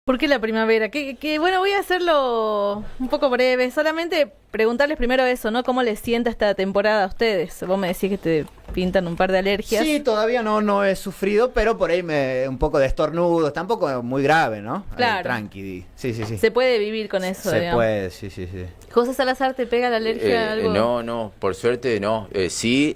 ¿Por qué la primavera? Bueno, voy a hacerlo un poco breve. Solamente preguntarles primero eso, ¿no? ¿Cómo les sienta esta temporada a ustedes? Vos me decís que te pintan un par de alergias. Sí, todavía no he sufrido, pero por ahí un poco de estornudos, tampoco muy grave, ¿no? Claro. Tranqui, sí. Se puede vivir con eso, Se digamos. puede, sí. José Salazar, ¿te pega la alergia a algo? No, por suerte no. Sí,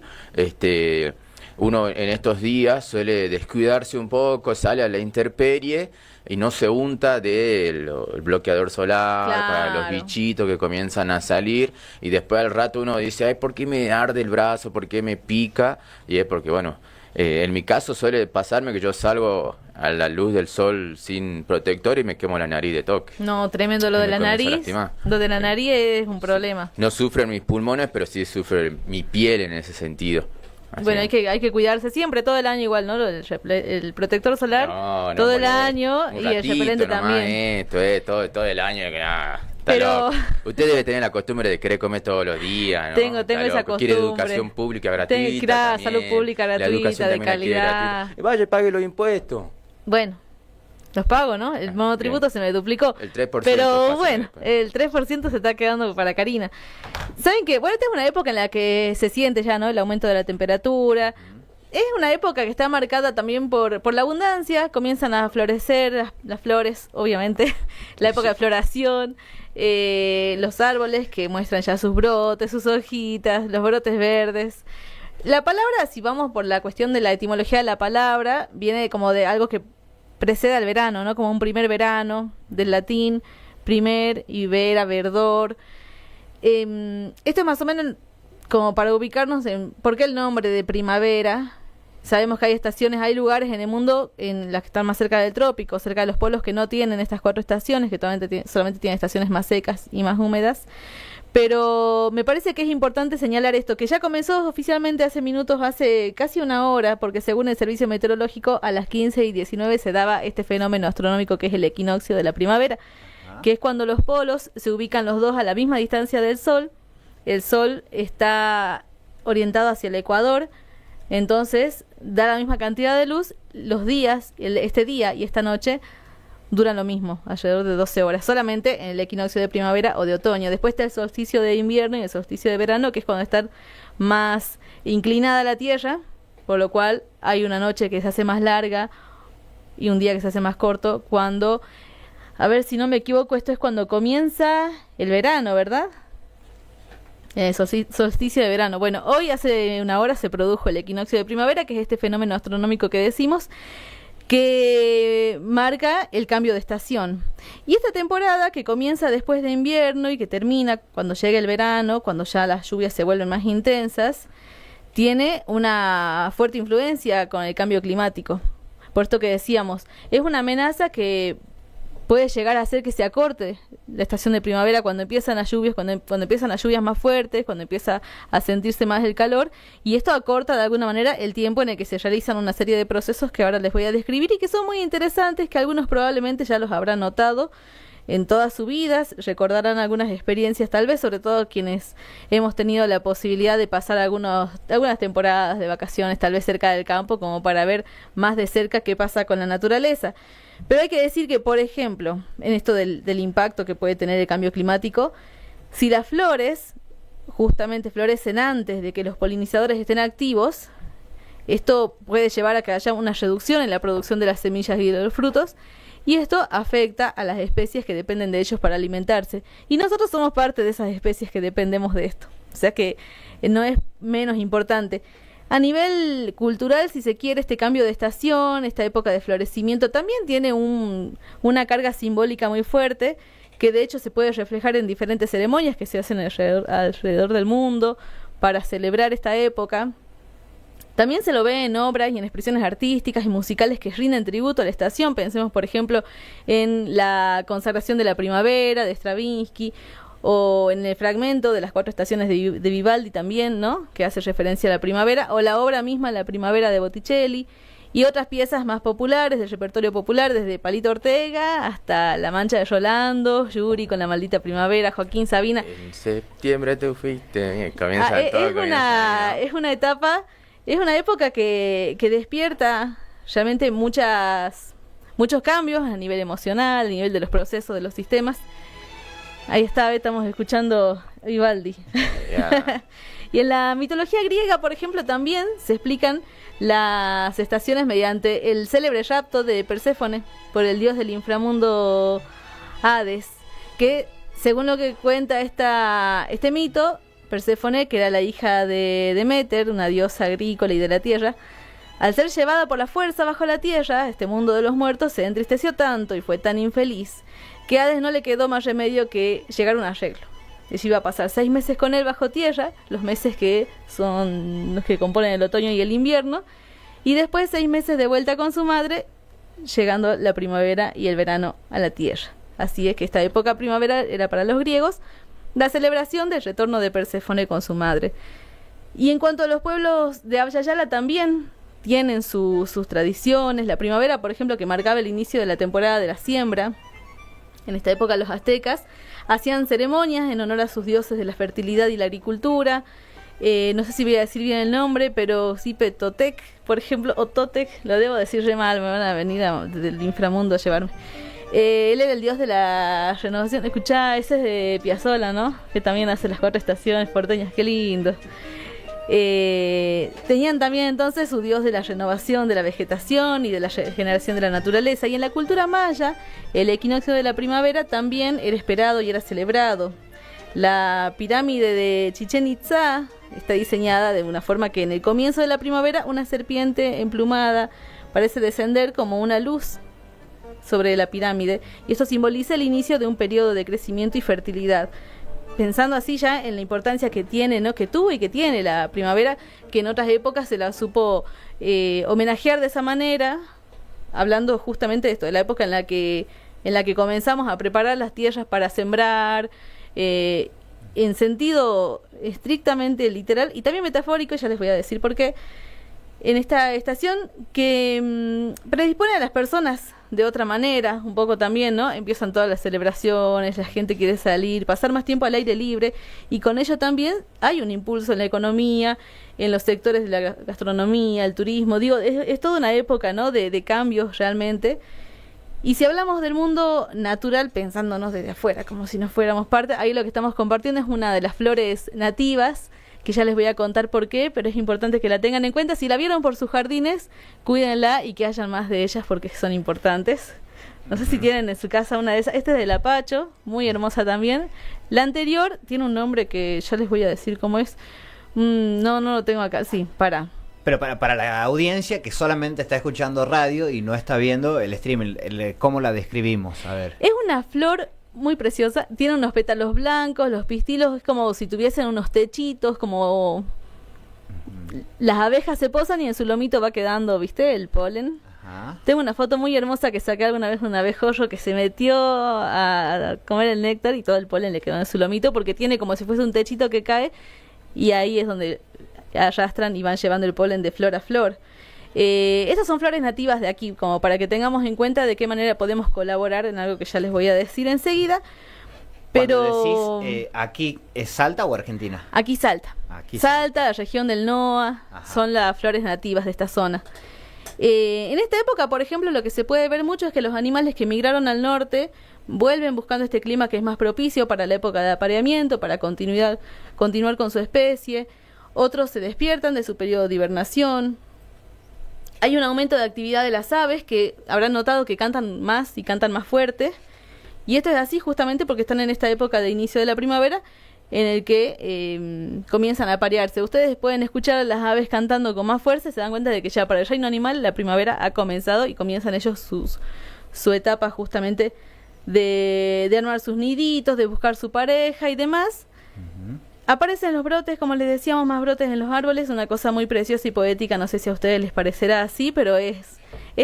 uno en estos días suele descuidarse un poco, sale a la intemperie y no se unta del bloqueador solar para los Claro. bichitos que comienzan a salir, y después al rato uno dice, ay, ¿por qué me arde el brazo? ¿Por qué me pica? Y es porque, bueno, en mi caso suele pasarme que yo salgo a la luz del sol sin protector y me quemo la nariz de toque. No, tremendo lo Y de me la comienzo a nariz. lastimar. Lo de la nariz es un problema. No sufren mis pulmones, pero sí sufre mi piel en ese sentido. Así Bueno, que- hay que cuidarse siempre, todo el año igual, ¿no? El protector solar, No, todo el boludo. año, Un y el ratito repelente nomás, también. Esto es todo el año que nada. Está Pero- loco. Usted debe tener la costumbre de querer comer todos los días, ¿no? Tengo Está esa loco. Quiere costumbre. educación pública gratuita Claro, también. salud pública La gratuita, educación de también la quiere calidad. gratuita. Vaya, pague los impuestos. Bueno, los pago, ¿no? El monotributo bien. se me duplicó. El 3% Pero fácil, bueno, después. el 3% se está quedando para Karina. ¿Saben qué? Bueno, esta es una época en la que se siente ya, ¿no? El aumento de la temperatura. Es una época que está marcada también por la abundancia. Comienzan a florecer las flores, obviamente. La época de floración. Los árboles que muestran ya sus brotes, sus hojitas, los brotes verdes. La palabra, si vamos por la cuestión de la etimología de la palabra, viene como de algo que precede al verano, ¿no? Como un primer verano, del latín, primer y vera, verdor. Esto es más o menos como para ubicarnos en por qué el nombre de primavera. Sabemos que hay estaciones, hay lugares en el mundo en las que están más cerca del trópico, cerca de los polos, que no tienen estas 4 estaciones, que solamente tienen estaciones más secas y más húmedas. Pero me parece que es importante señalar esto, que ya comenzó oficialmente hace minutos, hace casi una hora, porque según el servicio meteorológico, a las 15:19 se daba este fenómeno astronómico que es el equinoccio de la primavera, que es cuando los polos se ubican los dos a la misma distancia del Sol. El Sol está orientado hacia el ecuador, entonces da la misma cantidad de luz. Los días, este día y esta noche, duran lo mismo, alrededor de 12 horas, solamente en el equinoccio de primavera o de otoño. Después está el solsticio de invierno y el solsticio de verano, que es cuando está más inclinada la Tierra, por lo cual hay una noche que se hace más larga y un día que se hace más corto, cuando, a ver si no me equivoco, esto es cuando comienza el verano, ¿verdad? Solsticio de verano. Bueno, hoy hace una hora se produjo el equinoccio de primavera, que es este fenómeno astronómico que decimos, que marca el cambio de estación. Y esta temporada, que comienza después de invierno y que termina cuando llegue el verano, cuando ya las lluvias se vuelven más intensas, tiene una fuerte influencia con el cambio climático. Por esto que decíamos, es una amenaza que puede llegar a hacer que se acorte la estación de primavera cuando empiezan las lluvias, cuando empiezan las lluvias más fuertes, cuando empieza a sentirse más el calor, y esto acorta de alguna manera el tiempo en el que se realizan una serie de procesos que ahora les voy a describir y que son muy interesantes, que algunos probablemente ya los habrán notado en todas sus vidas, recordarán algunas experiencias, tal vez sobre todo quienes hemos tenido la posibilidad de pasar algunas temporadas de vacaciones, tal vez cerca del campo, como para ver más de cerca qué pasa con la naturaleza. Pero hay que decir que, por ejemplo, en esto del impacto que puede tener el cambio climático, si las flores justamente florecen antes de que los polinizadores estén activos, esto puede llevar a que haya una reducción en la producción de las semillas y de los frutos, y esto afecta a las especies que dependen de ellos para alimentarse. Y nosotros somos parte de esas especies que dependemos de esto. O sea que no es menos importante. A nivel cultural, si se quiere, este cambio de estación, esta época de florecimiento, también tiene una carga simbólica muy fuerte, que de hecho se puede reflejar en diferentes ceremonias que se hacen alrededor del mundo para celebrar esta época. También se lo ve en obras y en expresiones artísticas y musicales que rinden tributo a la estación. Pensemos, por ejemplo, en la consagración de la primavera de Stravinsky, o en el fragmento de las 4 estaciones de Vivaldi también, ¿no? Que hace referencia a la primavera, o la obra misma La primavera de Botticelli, y otras piezas más populares del repertorio popular, desde Palito Ortega hasta La Mancha de Rolando, Yuri con La maldita primavera, Joaquín Sabina. En septiembre tú fuiste. Comienza todo, comienza ahí, ¿no? Es una etapa, es una época que despierta realmente muchos cambios a nivel emocional, a nivel de los procesos, de los sistemas. Ahí está, estamos escuchando Vivaldi. Yeah. Y en la mitología griega, por ejemplo, también se explican las estaciones mediante el célebre rapto de Perséfone por el dios del inframundo Hades, que según lo que cuenta este mito, Perséfone, que era la hija de Deméter, una diosa agrícola y de la tierra, al ser llevada por la fuerza bajo la tierra, este mundo de los muertos, se entristeció tanto y fue tan infeliz que a Hades no le quedó más remedio que llegar a un arreglo. Ella iba a pasar 6 meses con él bajo tierra, los meses que son los que componen el otoño y el invierno, y después 6 meses de vuelta con su madre, llegando la primavera y el verano a la tierra. Así es que esta época primavera era para los griegos la celebración del retorno de Perséfone con su madre. Y en cuanto a los pueblos de Abya Yala, también tienen sus tradiciones. La primavera, por ejemplo, que marcaba el inicio de la temporada de la siembra. En esta época los aztecas hacían ceremonias en honor a sus dioses de la fertilidad y la agricultura. No sé si voy a decir bien el nombre, pero Zipetotec, por ejemplo, o Totec, lo debo decir re mal, me van a venir del inframundo a llevarme. Él era el dios de la renovación. Escuchá, ese es de Piazzolla, ¿no? Que también hace las 4 estaciones porteñas, qué lindo. Tenían también entonces su dios de la renovación de la vegetación y de la regeneración de la naturaleza. Y en la cultura maya, el equinoccio de la primavera también era esperado y era celebrado. La pirámide de Chichén Itzá está diseñada de una forma que en el comienzo de la primavera una serpiente emplumada parece descender como una luz sobre la pirámide, y esto simboliza el inicio de un periodo de crecimiento y fertilidad. Pensando así ya en la importancia que tiene, ¿no? Que tuvo y que tiene la primavera, que en otras épocas se la supo homenajear de esa manera, hablando justamente de esto, de la época en la que comenzamos a preparar las tierras para sembrar, en sentido estrictamente literal y también metafórico. Ya les voy a decir por qué. En esta estación que predispone a las personas de otra manera, un poco también, ¿no? Empiezan todas las celebraciones, la gente quiere salir, pasar más tiempo al aire libre, y con ello también hay un impulso en la economía, en los sectores de la gastronomía, el turismo. Digo, es toda una época, ¿no? de cambios realmente. Y si hablamos del mundo natural, pensándonos desde afuera, como si no fuéramos parte, ahí lo que estamos compartiendo es una de las flores nativas, que ya les voy a contar por qué, pero es importante que la tengan en cuenta. Si la vieron por sus jardines, cuídenla y que hayan más de ellas porque son importantes. No sé si tienen en su casa una de esas. Esta es del apacho, muy hermosa también. La anterior tiene un nombre que ya les voy a decir cómo es. No lo tengo acá. Sí, Pero para la audiencia que solamente está escuchando radio y no está viendo el streaming, ¿cómo la describimos? A ver. Es una flor muy preciosa, tiene unos pétalos blancos, los pistilos es como si tuviesen unos techitos, como las abejas se posan y en su lomito va quedando, ¿viste? El polen. Ajá. Tengo una foto muy hermosa que saqué alguna vez de un abejorro que se metió a comer el néctar y todo el polen le quedó en su lomito, porque tiene como si fuese un techito que cae y ahí es donde arrastran y van llevando el polen de flor a flor. Estas son flores nativas de aquí, como para que tengamos en cuenta de qué manera podemos colaborar en algo que ya les voy a decir enseguida. Pero cuando decís aquí, ¿es Salta o Argentina? Aquí Salta. Salta, la región del NOA. Ajá. Son las flores nativas de esta zona. En esta época, por ejemplo, lo que se puede ver mucho es que los animales que migraron al norte vuelven buscando este clima que es más propicio para la época de apareamiento, para continuar con su especie. Otros se despiertan de su periodo de hibernación. Hay un aumento de actividad de las aves que habrán notado que cantan más y cantan más fuerte. Y esto es así justamente porque están en esta época de inicio de la primavera en el que comienzan a aparearse. Ustedes pueden escuchar a las aves cantando con más fuerza y se dan cuenta de que ya para el reino animal la primavera ha comenzado y comienzan ellos su etapa justamente de armar sus niditos, de buscar su pareja y demás. Uh-huh. Aparecen los brotes, como les decíamos, más brotes en los árboles, una cosa muy preciosa y poética. No sé si a ustedes les parecerá así, pero es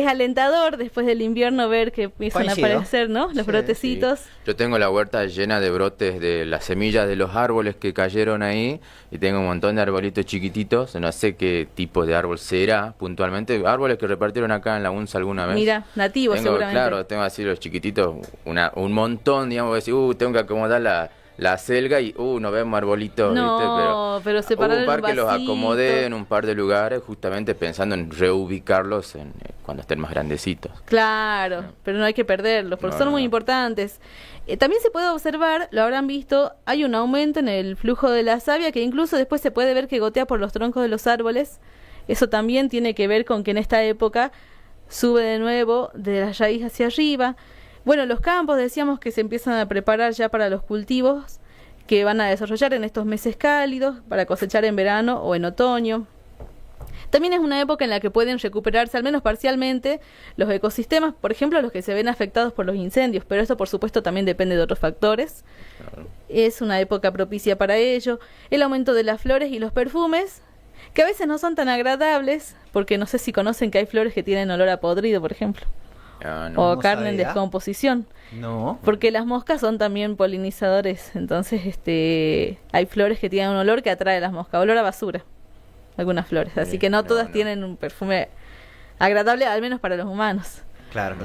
alentador después del invierno ver que empiezan a aparecer, ¿no? Los brotecitos. Sí. Yo tengo la huerta llena de brotes de las semillas de los árboles que cayeron ahí, y tengo un montón de arbolitos chiquititos. No sé qué tipo de árbol será puntualmente. Árboles que repartieron acá en la UNSA alguna vez. Mira, nativos seguramente. Claro, tengo así los chiquititos, un montón, digamos, decir, tengo que acomodar la selga y nos vemos arbolitos, No, ¿viste? pero separar hubo un par en que los vasito. acomodé en un par de lugares justamente pensando en reubicarlos cuando estén más grandecitos. Claro, pero no hay que perderlos, porque son muy importantes. También se puede observar, lo habrán visto, hay un aumento en el flujo de la savia que incluso después se puede ver que gotea por los troncos de los árboles. Eso también tiene que ver con que en esta época sube de nuevo de la raíz hacia arriba. Bueno, los campos decíamos que se empiezan a preparar ya para los cultivos que van a desarrollar en estos meses cálidos para cosechar en verano o en otoño. También es una época en la que pueden recuperarse, al menos parcialmente, los ecosistemas, por ejemplo, los que se ven afectados por los incendios, pero esto por supuesto también depende de otros factores. Claro. Es una época propicia para ello. El aumento de las flores y los perfumes, que a veces no son tan agradables, porque no sé si conocen que hay flores que tienen olor a podrido, por ejemplo. No, o carne en descomposición. No. Porque las moscas son también polinizadores, entonces hay flores que tienen un olor que atrae a las moscas, olor a basura. Algunas flores, así que no todas tienen un perfume agradable, al menos para los humanos. Claro.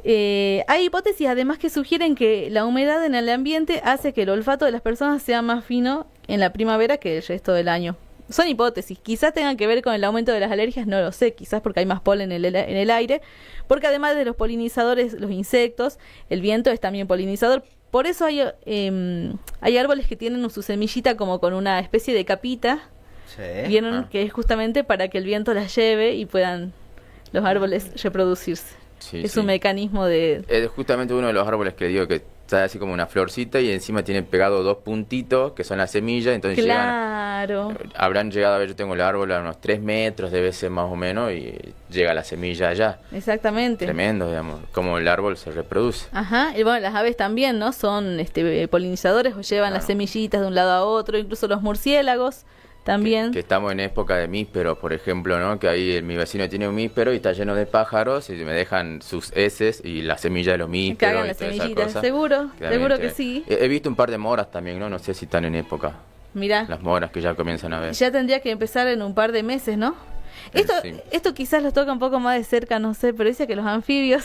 Hay hipótesis además que sugieren que la humedad en el ambiente hace que el olfato de las personas sea más fino en la primavera que el resto del año. Son hipótesis, quizás tengan que ver con el aumento de las alergias, no lo sé, quizás porque hay más polen en el aire, porque además de los polinizadores, los insectos, el viento es también polinizador. Por eso hay árboles que tienen su semillita como con una especie de capita. Sí. Vieron que es justamente para que el viento las lleve y puedan los árboles reproducirse. Sí, es un mecanismo de... Es justamente uno de los árboles que digo que está así como una florcita y encima tiene pegado 2 puntitos que son las semillas, entonces habrán llegado, a ver, yo tengo el árbol a unos 3 metros, debe ser más o menos, y llega la semilla allá. Exactamente. Tremendo, digamos, como el árbol se reproduce. Ajá, y bueno, las aves también, ¿no? Son polinizadores o llevan las semillitas de un lado a otro, incluso los murciélagos. También. Que estamos en época de mísperos, por ejemplo, ¿no? Que ahí mi vecino tiene un míspero y está lleno de pájaros y me dejan sus heces y la semilla de los mísperos. Cagan las semillitas, seguro que sí. He visto un par de moras también, ¿no? No sé si están en época. Mirá. Las moras que ya comienzan a ver. Ya tendría que empezar en un par de meses, ¿no? Esto quizás los toca un poco más de cerca, no sé, pero dice que los anfibios...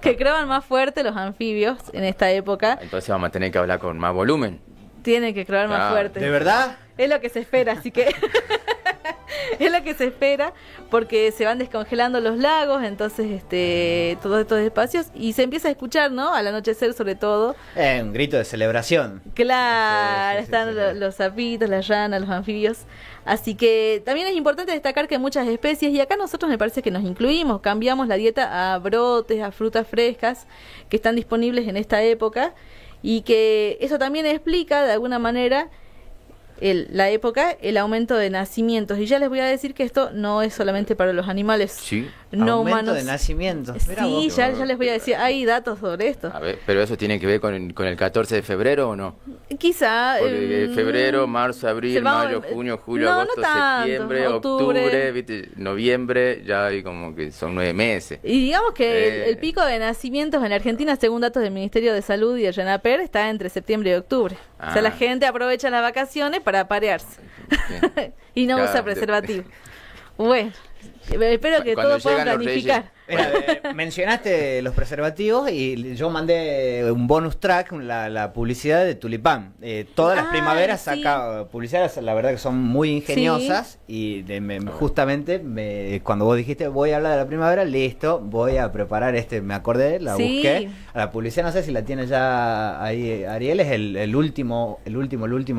que croan más fuerte los anfibios en esta época. Entonces vamos a tener que hablar con más volumen. Tienen que croar más fuerte. ¿De verdad? Es lo que se espera, así que es lo que se espera porque se van descongelando los lagos, entonces todos estos espacios y se empieza a escuchar, ¿no? Al anochecer sobre todo. Un grito de celebración. Claro, están los sapitos, las ranas, los anfibios. Así que también es importante destacar que muchas especies, y acá nosotros me parece que nos incluimos, cambiamos la dieta a brotes, a frutas frescas que están disponibles en esta época y que eso también explica de alguna manera la época, el aumento de nacimientos. Y ya les voy a decir que esto no es solamente para los animales no aumento humanos. De nacimientos. Sí, ya les voy a decir, hay datos sobre esto. A ver, pero eso tiene que ver con el 14 de febrero o no? Quizá. Porque febrero, marzo, abril, mayo, junio, julio, agosto, septiembre, octubre, ¿viste? Noviembre, ya hay como que son 9 meses. Y digamos que el pico de nacimientos en Argentina, según datos del Ministerio de Salud y el RENAPER, está entre septiembre y octubre. O sea, la gente aprovecha las vacaciones para parearse. Y no usa preservativo. Bueno, espero que todos puedan planificar. Mira, mencionaste los preservativos y yo mandé un bonus track, la publicidad de Tulipán. Todas las primaveras saca publicidades, la verdad que son muy ingeniosas y justamente cuando vos dijiste voy a hablar de la primavera, listo, voy a preparar me acordé, la busqué. A la publicidad no sé si la tiene ya ahí Ariel, es el último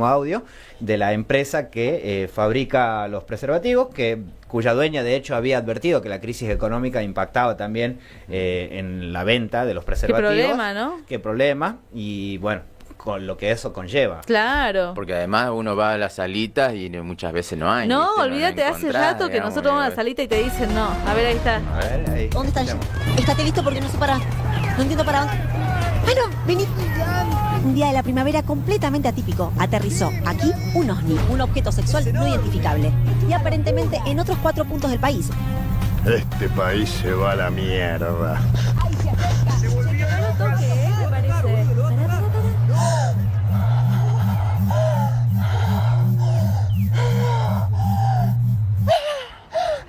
audio de la empresa que fabrica los preservativos, cuya dueña de hecho había advertido que la crisis económica impactaba también en la venta de los preservativos. Qué problema, ¿no? Qué problema, y bueno, con lo que eso conlleva. Claro. Porque además uno va a las salitas y muchas veces no hay. No, olvídate, hace rato que nosotros vamos a la salita y te dicen no. A ver, ahí está. A ver, ahí. ¿Dónde está? Estate listo porque no sé para... No entiendo para dónde... Bueno, vení. Un día de la primavera completamente atípico. Aterrizó aquí un ovni, un objeto sexual no identificable. Y aparentemente en otros 4 puntos del país. Este país se va a la mierda. Se volvió loco, ¿qué? Me parece.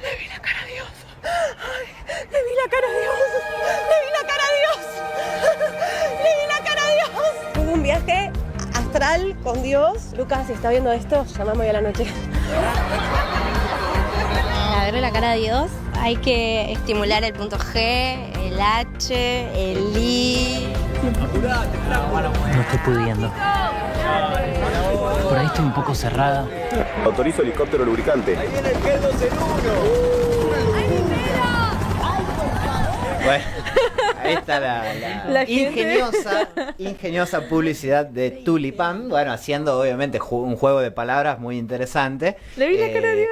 Le vi la cara a Dios. Le vi la cara a Dios. Le vi la cara a Dios. Le vi la cara a Dios. Hubo un viaje astral con Dios. Lucas, si está viendo esto, llamame hoy a la noche. Para ver la cara de Dios hay que estimular el punto G, el H, el I. No estoy pudiendo. Por ahí estoy un poco cerrada. Autorizo helicóptero lubricante. Bueno, ahí está la ingeniosa publicidad de Tulipán, bueno, haciendo obviamente un juego de palabras muy interesante. Le vi la cara a Dios.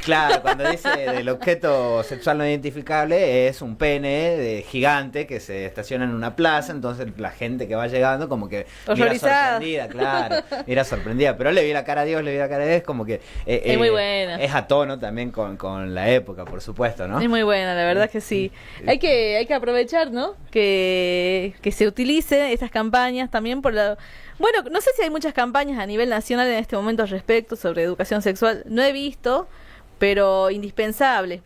Claro, cuando dice del objeto sexual no identificable es un pene gigante que se estaciona en una plaza, entonces la gente que va llegando como que mira sorprendida, claro, mira sorprendida, pero le vi la cara a Dios, le vi la cara a Dios, como que es muy buena. Es a tono también con la época, por supuesto, ¿no? Es muy buena, la verdad que sí. Hay que aprovechar, ¿no? Que se utilice estas campañas también por la... Bueno, no sé si hay muchas campañas a nivel nacional en este momento al respecto sobre educación sexual. No he visto, pero indispensable.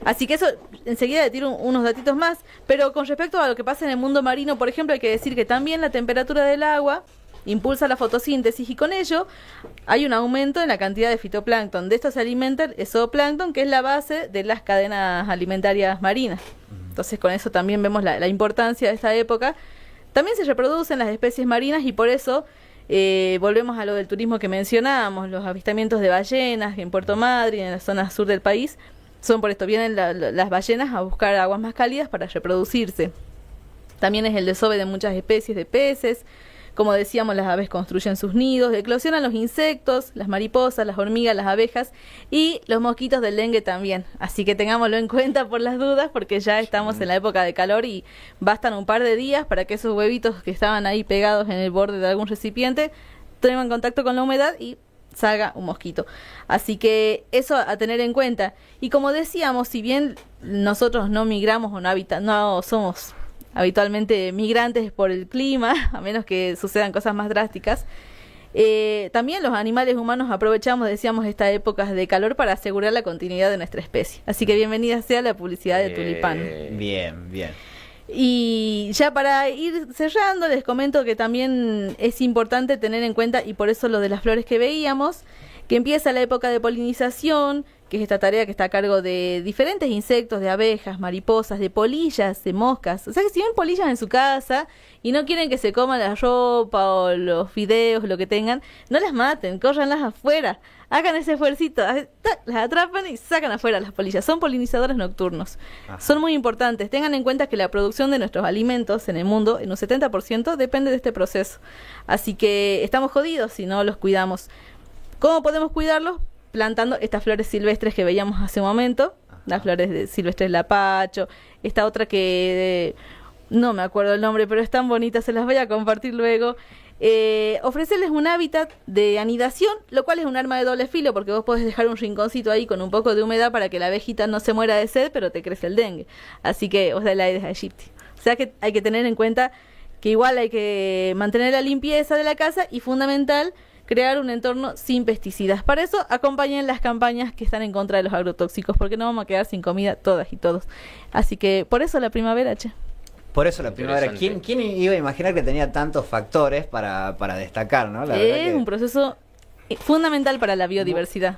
Así que eso, enseguida le tiro unos datitos más. Pero con respecto a lo que pasa en el mundo marino, por ejemplo, hay que decir que también la temperatura del agua impulsa la fotosíntesis y con ello hay un aumento en la cantidad de fitoplancton. De esto se alimenta el zooplancton, que es la base de las cadenas alimentarias marinas. Entonces con eso también vemos la importancia de esta época. También se reproducen las especies marinas y por eso volvemos a lo del turismo que mencionábamos, los avistamientos de ballenas en Puerto Madryn, en la zona sur del país, son por esto, vienen las ballenas a buscar aguas más cálidas para reproducirse. También es el desove de muchas especies de peces. Como decíamos, las aves construyen sus nidos, eclosionan los insectos, las mariposas, las hormigas, las abejas y los mosquitos del dengue también. Así que tengámoslo en cuenta por las dudas, porque ya estamos en la época de calor y bastan un par de días para que esos huevitos que estaban ahí pegados en el borde de algún recipiente tengan contacto con la humedad y salga un mosquito. Así que eso a tener en cuenta. Y como decíamos, si bien nosotros no migramos o no somos habitualmente migrantes por el clima, a menos que sucedan cosas más drásticas, también los animales humanos aprovechamos, decíamos, estas épocas de calor para asegurar la continuidad de nuestra especie. Así que bienvenida sea la publicidad de Tulipán. Bien, bien. Y ya para ir cerrando, les comento que también es importante tener en cuenta, y por eso lo de las flores que veíamos, que empieza la época de polinización, que es esta tarea que está a cargo de diferentes insectos, de abejas, mariposas, de polillas, de moscas. O sea que si ven polillas en su casa y no quieren que se coman la ropa o los fideos, lo que tengan, no las maten, córranlas afuera. Hagan ese esfuercito, las atrapan y sacan afuera las polillas. Son polinizadores nocturnos. Ajá. Son muy importantes. Tengan en cuenta que la producción de nuestros alimentos en el mundo, en un 70%, depende de este proceso. Así que estamos jodidos si no los cuidamos. ¿Cómo podemos cuidarlos? Plantando estas flores silvestres que veíamos hace un momento, las flores silvestres lapacho, esta otra que no me acuerdo el nombre, pero es tan bonita, se las voy a compartir luego. Ofrecerles un hábitat de anidación, lo cual es un arma de doble filo, porque vos podés dejar un rinconcito ahí con un poco de humedad para que la abejita no se muera de sed, pero te crece el dengue. Así que os da la Aedes aegypti. O sea que hay que tener en cuenta que igual hay que mantener la limpieza de la casa y fundamental, crear un entorno sin pesticidas. Para eso acompañen las campañas que están en contra de los agrotóxicos, porque no vamos a quedar sin comida todas y todos. Así que por eso la primavera, che. Por eso la primavera. ¿Quién iba a imaginar que tenía tantos factores para destacar, ¿no? La verdad es un proceso fundamental para la biodiversidad.